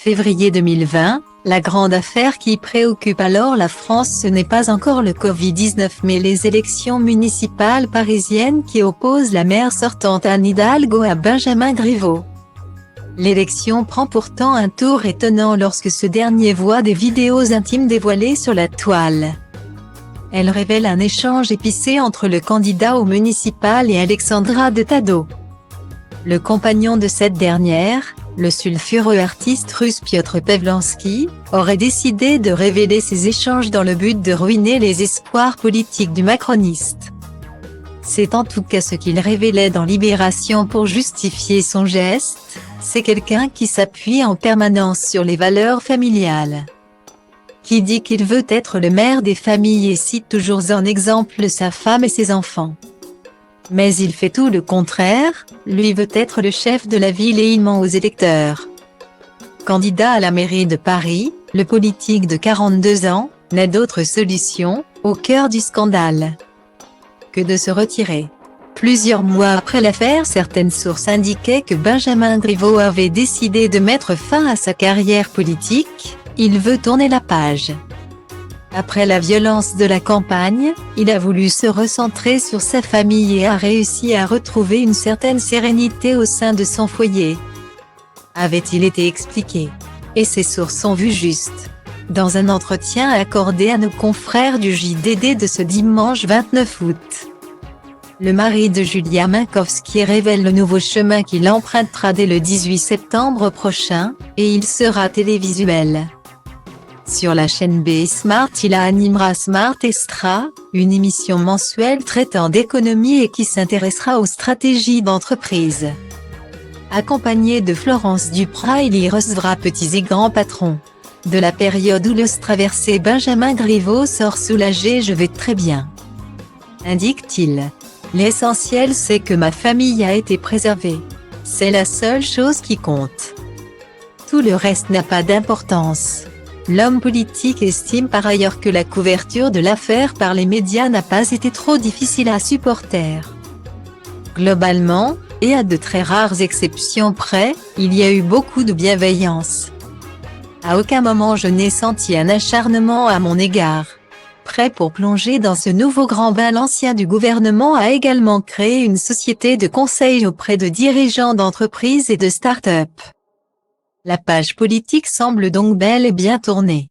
Février 2020, la grande affaire qui préoccupe alors la France, ce n'est pas encore le Covid-19 mais les élections municipales parisiennes qui opposent la maire sortante Anne Hidalgo à Benjamin Griveaux. L'élection prend pourtant un tour étonnant lorsque ce dernier voit des vidéos intimes dévoilées sur la toile. Elles révèlent un échange épicé entre le candidat au municipal et Alexandra de Tadov. Le compagnon de cette dernière, le sulfureux artiste russe Piotr Pawlansky, aurait décidé de révéler ces échanges dans le but de ruiner les espoirs politiques du macroniste. C'est en tout cas ce qu'il révélait dans Libération pour justifier son geste. C'est quelqu'un qui s'appuie en permanence sur les valeurs familiales. Qui dit qu'il veut être le maire des familles et cite toujours en exemple sa femme et ses enfants. Mais il fait tout le contraire, lui veut être le chef de la ville et il ment aux électeurs. Candidat à la mairie de Paris, le politique de 42 ans n'a d'autre solution, au cœur du scandale, que de se retirer. Plusieurs mois après l'affaire, certaines sources indiquaient que Benjamin Griveaux avait décidé de mettre fin à sa carrière politique. Il veut tourner la page. Après la violence de la campagne, il a voulu se recentrer sur sa famille et a réussi à retrouver une certaine sérénité au sein de son foyer. Avait-il été expliqué? Et ses sources ont vu juste. Dans un entretien accordé à nos confrères du JDD de ce dimanche 29 août. Le mari de Julia Minkowski révèle le nouveau chemin qu'il empruntera dès le 18 septembre prochain, et il sera télévisuel. Sur la chaîne B Smart, il animera Smart Extra, une émission mensuelle traitant d'économie et qui s'intéressera aux stratégies d'entreprise. Accompagné de Florence Duprat, il y recevra petits et grands patrons. De la période où l'os traversé, Benjamin Griveaux sort soulagé. Je vais très bien, indique-t-il. L'essentiel c'est que ma famille a été préservée. C'est la seule chose qui compte. Tout le reste n'a pas d'importance. L'homme politique estime par ailleurs que la couverture de l'affaire par les médias n'a pas été trop difficile à supporter. Globalement, et à de très rares exceptions près, il y a eu beaucoup de bienveillance. À aucun moment je n'ai senti un acharnement à mon égard. Prêt pour plonger dans ce nouveau grand bain, l'ancien du gouvernement a également créé une société de conseil auprès de dirigeants d'entreprises et de start-up. La page politique semble donc bel et bien tournée.